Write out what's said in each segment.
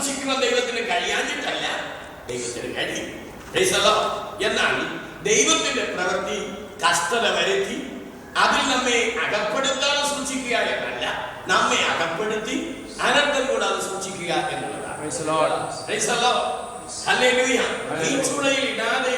സൂക്ഷിക്കുവാൻ ദൈവത്തിന് കഴിയാഞ്ഞിട്ടല്ല, ദൈവത്തിന് കഴിയും. എന്നാൽ ദൈവത്തിന്റെ പ്രവൃത്തി കഷ്ടത വരുത്തി അതിൽ നമ്മെ അകപ്പെടുത്താതെ സൂക്ഷിക്കുക എന്നല്ല, നമ്മെ അകപ്പെടുത്തി അനർത്ഥം കൂടാതെ സൂക്ഷിക്കുക എന്നുള്ളതാണ്. ഈ ചൂളയിൽ ഇടാതെ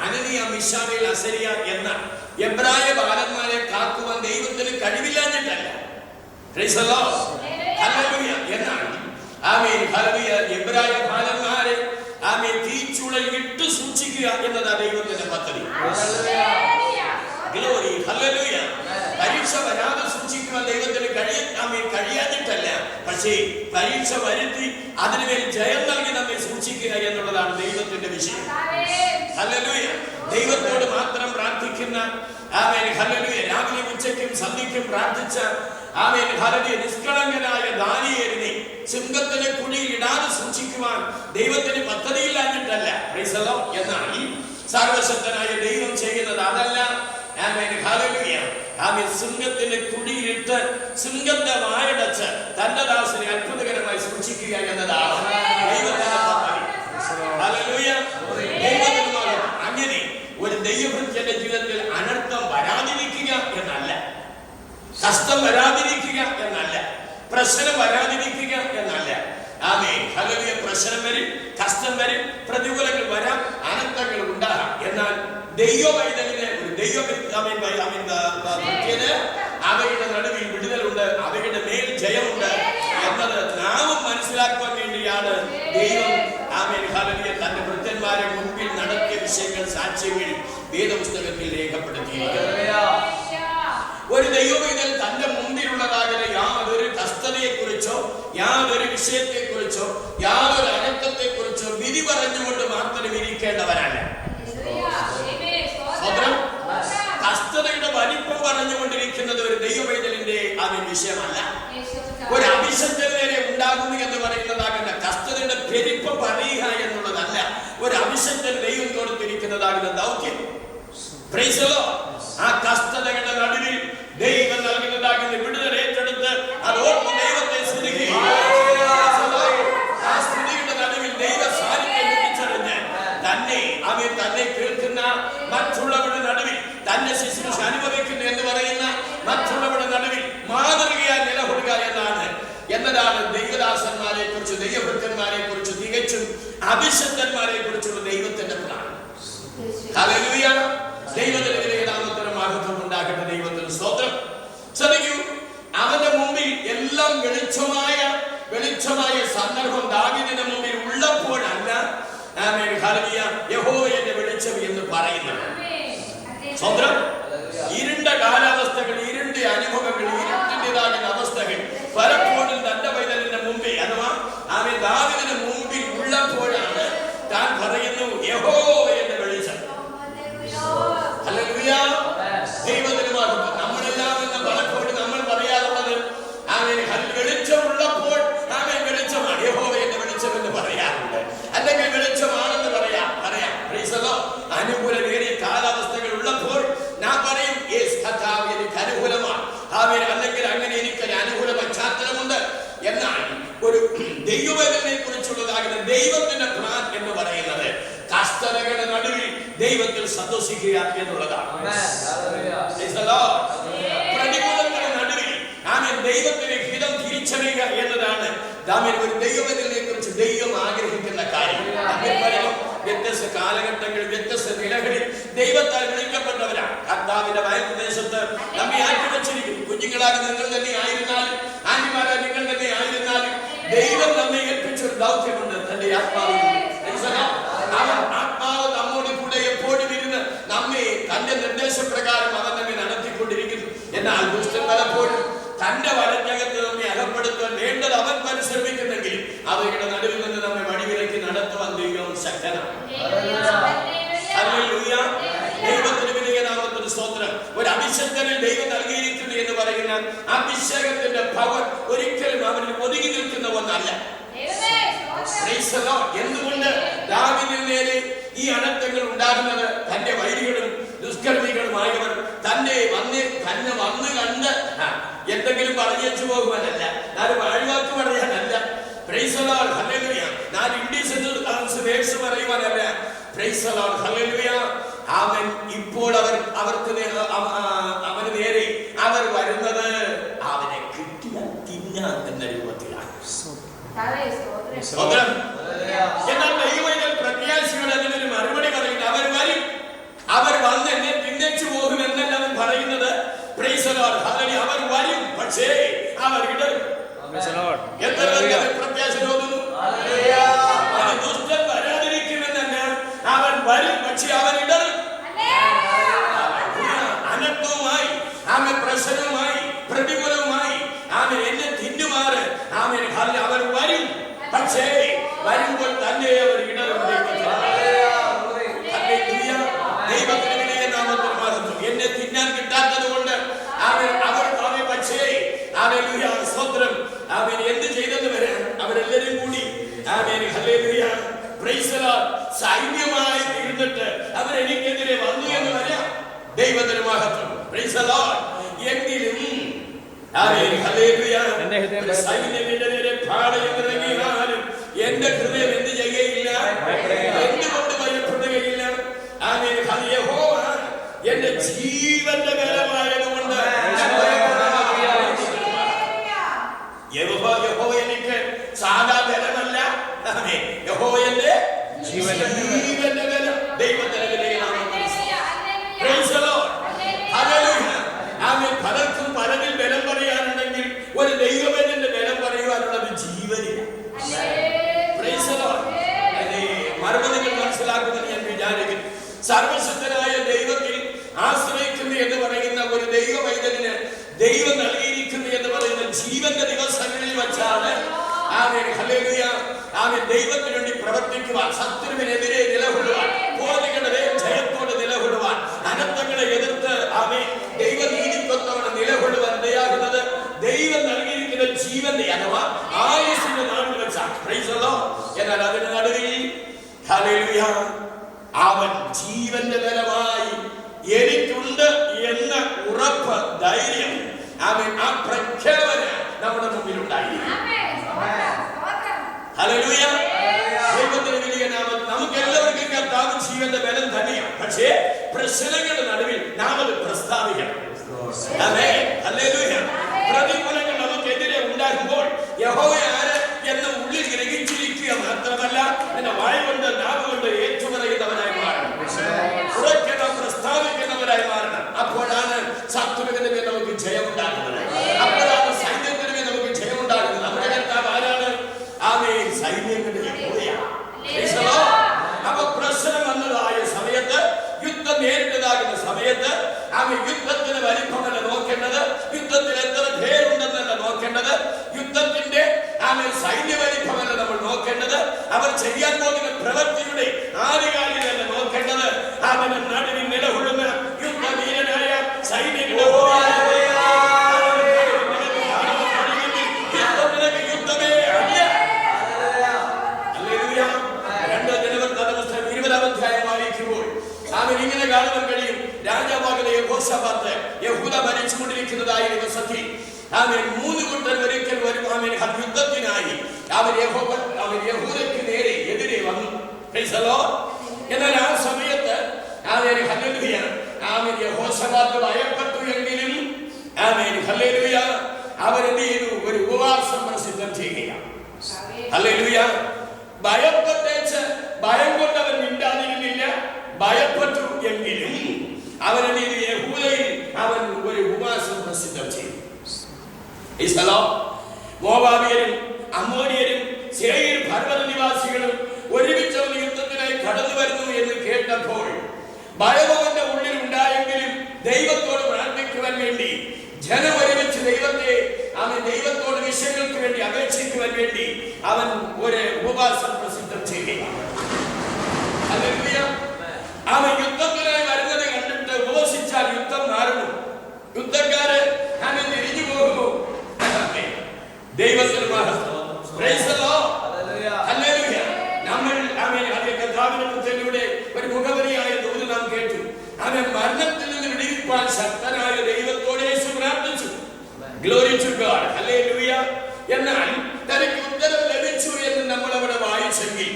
അനനിയ, മിശായേൽ, അസരിയ എന്ന എബ്രായ ബാലന്മാരെ കാക്കുവാൻ ദൈവത്തിന് കഴിവില്ലാഞ്ഞിട്ടല്ല. എന്നാൽ എബ്രായ ബാലന്മാരെ തീച്ചുളയിൽ ഇട്ട് സൂക്ഷിക്കുക എന്നതാണ് ദൈവത്തിന്റെ പദ്ധതി. പരീക്ഷ വരാതെ സൂക്ഷിക്കുവാൻ ദൈവത്തിന് കഴിയാഞ്ഞിട്ടല്ല, പക്ഷേ പരീക്ഷ വരുത്തി അതിനുമേൽ ജയം നൽകി നമ്മെ സൂക്ഷിക്കുക എന്നുള്ളതാണ് ദൈവത്തിന്റെ വിഷയം. ഹല്ലേലൂയ. ദൈവത്തോട് മാത്രം പ്രാർത്ഥിക്കുന്ന രാവിലെ ഉച്ചയ്ക്കും സന്ധ്യയ്ക്കും പ്രാർത്ഥിച്ച നിഷ്കളങ്കനായ ദാനിയേലിനെ സിംഹത്തിന്റെ കുഴിയിൽ ഇടാതെ സൂക്ഷിക്കുവാൻ ദൈവത്തിന് പദ്ധതിയില്ലാഞ്ഞിട്ടല്ല. എന്നാൽ സർവശക്തനായ ദൈവം ചെയ്യുന്നത് അതല്ല. സിംഹത്തിന്റെ കുഴിയിലിട്ട് സിംഹത്തെ വായടച്ച് തന്റെ ദാസനെ അത്ഭുതകരമായി സൂക്ഷിക്കുക എന്നതാണ് ദൈവത്തിന്റെ പദ്ധതി. അങ്ങനെ ഒരു ദൈവഭക്തന്റെ ജീവിതത്തിൽ അനർത്ഥം വരാതിരിക്കുക എന്നല്ല, കഷ്ടം വരാതിരിക്കുക എന്നല്ല, പ്രശ്നം വരാതിരിക്കുക എന്നല്ല. പ്രശ്നം വരും, കഷ്ടം വരും, പ്രതികൂലങ്ങൾ വരാം, അനർത്ഥങ്ങൾ ഉണ്ടാകാം. എന്നാൽ ദൈവവൈതലിന് ഒരു അവയുടെ നടുവിൽ വിടുതലുണ്ട്, അവയുടെ മേൽ ജയമുണ്ട് എന്നത് നാമും മനസ്സിലാക്കാൻ വേണ്ടിയാണ് ദൈവം തന്റെ ഭൃത്യന്മാരെ മുൻപിൽ നടത്തിയ വിഷയങ്ങൾ, സാക്ഷ്യങ്ങൾ വേദപുസ്തകത്തിൽ രേഖപ്പെടുത്തിയിരിക്കുന്നത്. ഒരു ദൈവവൈതൽ തന്റെ മുമ്പിലുള്ളതാകുന്ന യാതൊരു കഷ്ടതയെ കുറിച്ചോ യാതൊരു വിഷയത്തെ കുറിച്ചോ യാതൊരു അനർത്ഥത്തെ കുറിച്ചോ വിധി പറഞ്ഞുകൊണ്ട് മാത്രം ഇരിക്കേണ്ടവരല്ല. കഷ്ടതയുടെ വലിപ്പം പറഞ്ഞുകൊണ്ടിരിക്കുന്നത് ഒരു ദൈവവൈതലിന്റെ വിഷയമല്ല. ഒരു അഭിഷേകം നേരെ ഉണ്ടാകുന്നു എന്ന് പറയുന്നതാകുന്ന കഷ്ടതയുടെ പെരുപ്പം പറയുക എന്നുള്ളതല്ല ഒരു അഭിഷേകം ദൈവം കൊടുത്തിരിക്കുന്നതാകുന്ന ദൗത്യം. ആ കഷ്ടതകളുടെ നടുവിൽ ദൈവം നൽകുന്നതാകുന്ന വിടുതൽ ഏറ്റെടുത്ത് അതോർത്ത് ദൈവത്തെ സ്തുതിക്കുക. ആ സ്തുതിയുടെ നടുവിൽ ദൈവ സാന്നിധ്യം തിരിച്ചറിഞ്ഞ് തന്നെ കേൾക്കുന്ന മറ്റുള്ളവരുടെ നടുവിൽ തന്നെ ശുശ്രൂഷ അനുഭവിക്കുന്നു എന്ന് പറയുന്ന മറ്റുള്ളവരുടെ നടുവിൽ മാതൃകയായി നിലകൊള്ളുക എന്നതാണ് ദൈവദാസന്മാരെ കുറിച്ച്, ദൈവഭക്തന്മാരെ കുറിച്ച്, തികച്ചും അഭിഷക്തന്മാരെ കുറിച്ചുള്ള ദൈവത്തിന്റെ പ്ലാൻ. ഹല്ലേലൂയ. ദൈവത്തിന്റെ നാമത്തിന് മഹത്വം ഉണ്ടാകട്ടെ. ദൈവത്തിന് സ്തോത്രം. ശ്രദ്ധിക്കൂ, അവന്റെ മുമ്പിൽ എല്ലാം വെളിച്ചമായ സന്ദർഭം ദാവീദിന്റെ മുമ്പിൽ ഉള്ളപ്പോഴല്ല യഹോവയുടെ വെളിച്ചം എന്ന് പറയുന്നത്. സ്വന്തം ഇരുണ്ട കാലാവസ്ഥകൾ, ഇരുണ്ട അനുഭവങ്ങൾ, ഇരുട്ടിൻ്റെതാകുന്ന അവസ്ഥകൾ പലപ്പോഴും തന്റെ പൈതലിന്റെ മുമ്പിൽ അഥവാ ദാവീദിന്റെ മുമ്പിൽ ഉള്ളപ്പോഴാണ് താൻ പറയുന്നു യഹോവയുടെ വെളിച്ചം. ഹല്ലേലൂയ. ദൈവത്തിന് മഹത്വം. നമ്മളെല്ലാം പലപ്പോഴും നമ്മൾ പറയാറുള്ളത് വെളിച്ചമുള്ളപ്പോൾ വെളിച്ചമാണ്, യഹോവയുടെ വെളിച്ചം എന്ന് പറയാറുണ്ട്, അല്ലെങ്കിൽ വെളിച്ചമാണെന്ന് പറയാം. അനുകൂലമേറിയ കാലാവസ്ഥകൾ ഉള്ളപ്പോൾ ഞാൻ പറയും എനിക്ക് അനുകൂലമാണ്, അല്ലെങ്കിൽ അങ്ങനെ എനിക്കൊരു അനുകൂല പശ്ചാത്തലമുണ്ട്. എന്നാൽ ഒരു ദൈവത്തിനെ കുറിച്ചുള്ളതാകുന്ന ദൈവത്തിന്റെ പ്ലാൻ എന്ന് പറയുന്നത് കഷ്ടതകളുടെ നടുവിൽ ദൈവത്തിൽ സന്തോഷിക്കുക എന്നുള്ളതാണ്. പ്രതികൂലങ്ങളുടെ നടുവിൽ ദൈവത്തിന്റെ ഹിതം തിരിച്ചറിയുക എന്നതാണ് ഒരു ദൈവത്തിനെ കുറിച്ച് ദൈവം ആഗ്രഹിക്കുന്ന കാര്യം. വ്യത്യസ്ത കാലഘട്ടങ്ങളിൽ വ്യത്യസ്ത നിലകളിൽ ദൈവത്താൽ വിളിക്കപ്പെട്ടവരാണ്. കർത്താവിന്റെ വയൽപ്രദേശത്ത് നമ്മെ ആക്കി വെച്ചിരിക്കുന്നു. കുഞ്ഞുങ്ങളായി നിങ്ങൾ തന്നെ ആയിരുന്നാലും, ആന്റിമാരായി നിങ്ങൾ തന്നെ ആയിരുന്നാലും ദൈവം നമ്മെ ഏൽപ്പിച്ചൊരു ദൗത്യമുണ്ട്. തന്റെ ആത്മാവ് നമ്മോട് കൂടെ എപ്പോഴും ഇരുന്ന് നമ്മെ തന്റെ നിർദ്ദേശപ്രകാരം അവൻ നമ്മെ നടത്തിക്കൊണ്ടിരിക്കുന്നു. എന്നാൽ ദുഷ്ടൻ പലപ്പോഴും തന്റെ വലഞ്ഞകത്ത് നമ്മെ അകപ്പെടുത്താൻ വേണ്ടത് അവൻ പരിശ്രമിക്കുന്നെങ്കിലും അവയുടെ നടുവിൽ നിന്ന് നമ്മെ വഴിവിലക്കി നടത്തുവാൻ ദൈവം ശക്തനാണ്. ദൈവത്തിന് വലിയ നാമത്തിന് സ്തോത്രം. ഒരു അഭിഷേകത്തിൽ ദൈവം നൽകിയിരിക്കുന്നു എന്ന് പറയുന്ന അഭിഷേകത്തിന്റെ പവർ ഒരിക്കലും അവരിൽ ഒതുങ്ങി നിൽക്കുന്ന ഒന്നല്ല. എന്തുകൊണ്ട് ദാവീദിന് നേരെ ഈ അനർത്ഥങ്ങൾ ഉണ്ടാകുന്നത്? തന്റെ വൈരികളും ദുഷ്കർമ്മികളുമായവർ തന്നെ വന്ന് കണ്ട് എന്തെങ്കിലും പറഞ്ഞു പോകുവാനല്ല, അത് വാഴ്വാക്ക് പറയാനല്ല. Praise the Lord hallelujah. ഞാൻ ഇൻഡിസെന്റ് വേഴ്സ് പറയുവാനല്ല, പ്രൈസ് ദി ലോർഡ് ഹല്ലേലൂയ. അവൻ ഇപ്പോൾ അവർക്ക് അവന് നേരെ അവർ വരുന്നത് അവനെ കിട്ടിയാൽ തിന്നാൻ എന്ന രൂപത്തിലാണ്. എന്നാൽ ദൈവങ്ങൾ പ്രത്യാശയോടെ അതിനൊരു മറുപടി പറയുന്നത്, അവർ വരും, അവർ വന്ന് എന്നെ തിന്നച്ചു പോകും എന്നല്ല അവൻ പറയുന്നത്. Praise the Lord hallelujah. അവർ വരും, പക്ഷേ അവർ ഇടരും. എത്ര പേർക്ക് പ്രത്യാശ തോന്നുന്നു? ദുഷ്ടൻ വരാതിരിക്കുമെന്നല്ല, അവൻ വരും, പക്ഷേ അവൻ ഇടരും. അനർത്ഥവുമായി ആമൻ, പ്രശ്നവുമായി, പ്രതികൂലവുമായി ആമൻ എന്നെ തിന്നുമാറ് ആമൻ അവർ വരും, പക്ഷേ വരുമ്പോൾ തന്നെ അവർ ഇടരും. ദൈവത്തിന് വലിയ നാമത്തിൽ മഹത്വം. എന്നെ തിന്നാൻ കിട്ടാത്തത് കൊണ്ട് അവർ പക്ഷേ ഹല്ലേലൂയ സ്തോത്രം അവൻ എന്ത് ചെയ്തെന്ന് വരാൻ അവരെല്ലാരും കൂടി amen hallelujah praise the Lord സൈന്യമായി ഇരുന്നിട്ട് അവർ എനിക്കെതിരെ വന്നു എന്ന് വരാം. ദൈവത്തിന് മഹത്വം. Praise the Lord. എങ്കിലും ആമേൻ ഹല്ലേലൂയ സൈന്യത്തിന്റെ നേരെ പാളയമിറങ്ങിയാലും എന്റെ ഹൃദയം എന്ത് ചെയ്യുകയില്ല, എന്തുകൊണ്ട് ഭയപ്പെടുകയില്ല. ആമേൻ യഹോവ എന്റെ ജീവന്റെ ബലമായതുകൊണ്ട് യഹോവ എനിക്ക് സാധാ ബലമല്ല, യഹോവ എന്റെ ജീവന്റെ ബലം. ദൈവത്തിന്റെ പലർക്കും പലതിൽ ബലം പറയാനുണ്ടെങ്കിൽ ഒരു ദൈവത്തിന്റെ ബലം പറയുവാനുള്ളത് ജീവനില്ല. മറുപടികൾ മനസ്സിലാക്കുമെന്ന് ഞാൻ വിചാരിക്കുന്നു. സർവശക്തനായ ദൈവത്തിൽ ആശ്രയിക്കുന്നു എന്ന് പറയുന്ന ഒരു ദൈവ പൈതലിന് ദൈവം നൽകിയിരിക്കുന്നു എന്ന് പറയുന്ന ജീവന്റെ ദിവസങ്ങളിൽ വച്ചാണ് ആമേൻ ഹല്ലേലൂയ ആമേൻ ദൈവത്തിന് വേണ്ടി പ്രവർത്തിക്കുവാൻ, ശത്രുവിനെതിരെ നിലകൊള്ളുവാൻ, പോരാളികളുടെ ജയത്തോടെ നിലകൊള്ളുവാൻ, അനർത്ഥങ്ങളെ എതിർത്ത് ആമേൻ ദൈവനീതിക്കൊത്തവണ്ണം നിലകൊള്ളുവാൻ ഇടയാകുന്നത് ദൈവം നൽകിയിരിക്കുന്ന ജീവന്റെ അഥവാ ആയുസ്സിന്റെ നാട്ടിൽ വെച്ചാണ്. Price the Lord. എന്നാൽ അതിന്റെ നടുവിൽ ഹല്ലേലൂയ അവൻ ജീവന്റെ ബലമായി എനിക്കുണ്ട് എന്ന ഉറപ്പ്, ധൈര്യം ആമേൻ ആ പ്രഖ്യാപന നമ്മുടെ മുമ്പിൽ ഉണ്ടായിരുന്നു. ഹല്ലേലൂയ. ദൈവത്തിന്റെ വലിയ നാമം. നമുക്ക് എല്ലാവർക്കും കർത്താവ് ജീവന്റെ ബലം തന്നെയാണ്. പക്ഷേ പ്രശ്നങ്ങളുടെ നടുവിൽ നാം അത് പ്രസ്താവിക്കണം. Amen hallelujah. പ്രതികൂലങ്ങൾ നമുക്കെതിരെ ഉണ്ടാകുമ്പോൾ യഹോവ ആര് എന്ന് ഉള്ളിൽ ഗ്രഹിച്ചിരിക്കുക മാത്രമല്ല, എന്റെ വായ കൊണ്ട് നാവ് കൊണ്ട് ഏറ്റുപറയുന്നവനായി മാറണം, ഉറക്കെ പ്രസ്താവിക്കുന്നവരായി മാറണം. അപ്പോഴാണ് ശത്രുവിന്റെ മേൽ നമുക്ക് ജയമുണ്ടാകുന്നത്. അപ്പോഴാണ് സൈന്യത്തിന് മേൽ നമുക്ക് ജയമുണ്ടാകുന്നത്. നമ്മുടെ കർത്താവ് ആരാണ്? ആമേൻ സൈന്യങ്ങളുടെ യഹോവയാണ്. അപ്പൊ പ്രശ്നം വന്നതായ സമയത്ത്, യുദ്ധം നേരിട്ടതാകുന്ന സമയത്ത് ആമേൻ യുദ്ധത്തിന് വലിപ്പമല്ല നോക്കേണ്ടത്, യുദ്ധത്തിൽ എത്ര പേരുണ്ടെന്നല്ല നോക്കേണ്ടത്, യുദ്ധത്തിന്റെ ആമേൻ സൈന്യ വലിപ്പമല്ല നമ്മൾ നോക്കേണ്ടത്, അവർ ചെയ്യാൻ പോകുന്ന പ്രവൃത്തിയുടെ ആധികാരികതയല്ല നോക്കേണ്ടത്. അവന്റെ നടുവിൽ നിലകൊള്ളുന്ന യുദ്ധവീരനായ സൈനികരുടെ യുദ്ധമേ അല്ല. 2 ദിനവൃത്താന്ത പുസ്തകം 20-ാം അധ്യായം വായിക്കുമ്പോൾ അവൻ ഇങ്ങനെ കാണുവാൻ കഴിയും. രാജാവാകുന്ന യെഹോശാഫാത്ത് യഹൂദ ഭരിച്ചുകൊണ്ടിരിക്കുന്നതായ ദിവസത്തിൽ അവൻ 3 കൂട്ടർ ഒരിക്കൽ വരും അവൻ യുദ്ധത്തിനായി അവൻ യഹൂദയ്ക്ക് നേരെ എതിരെ വന്നു. എന്നാൽ ആ സമയത്ത് അവൻ ഹല്ലേലൂയ അവൻ യഹോശാഫാത്ത് ഭയപ്പെട്ടു എങ്കിലും അവൻ ഹല്ലേലൂയ അവരെന്ത് ചെയ്തു? ഒരു ഉപവാസം പ്രസിദ്ധം ചെയ്യുകയാണ്. ഹല്ലേലൂയ. ഭയപ്പെട്ടേച്ച് ഭയം കൊണ്ട് അവൻ മിണ്ടാതിരുന്നില്ല. ഭയപ്പെട്ടു എങ്കിലും അവനെ യഹൂദയിൽ അവൻ ഒരു ഉപവാസം പ്രസിദ്ധം ചെയ്തു. മോവാബിയരും അമ്മോനിയരും സേയീർ പർവ്വത നിവാസികളും ഒരുമിച്ച് യുദ്ധത്തിനായി കടന്നു വരുന്നു എന്ന് കേട്ടപ്പോൾ ഭയം അവന്റെ ഉള്ളിൽ ഉണ്ടായെങ്കിലും ദൈവത്തോട് പ്രാർത്ഥിക്കുവാൻ വേണ്ടി ജനം ഒരുമിച്ച് ദൈവത്തോട് വിഷയങ്ങൾക്ക് വേണ്ടി അപേക്ഷിക്കുവാൻ വേണ്ടി അവൻ ഒരു ഉപവാസം പ്രസിദ്ധം ചെയ്യുകയാണ്. അവൻ യുദ്ധത്തിനായി വരുന്നത് കണ്ടിട്ട് ഉപവസിച്ചാൽ യുദ്ധം മാറുന്നു, യുദ്ധക്കാര് അവൻ തിരിഞ്ഞു പോകുമോ? ദൈവത്തിന് മഹത്വം. നമ്മൾ കർത്താവിന്റെ പുത്രനിലൂടെ ഒരു മുഖവരിയായ ദൂത് നാം കേട്ടു. അവൻ മരണത്തിൽ നിന്ന് വിടുവിപ്പാൻ ശക്തനായ ദൈവത്തോടെ യേശു പ്രാർത്ഥിച്ചു. Glory to God. ഹല്ലേലൂയ. എന്നാൽ തനിക്ക് ഉത്തരം ലഭിച്ചു വായിച്ചെങ്കിൽ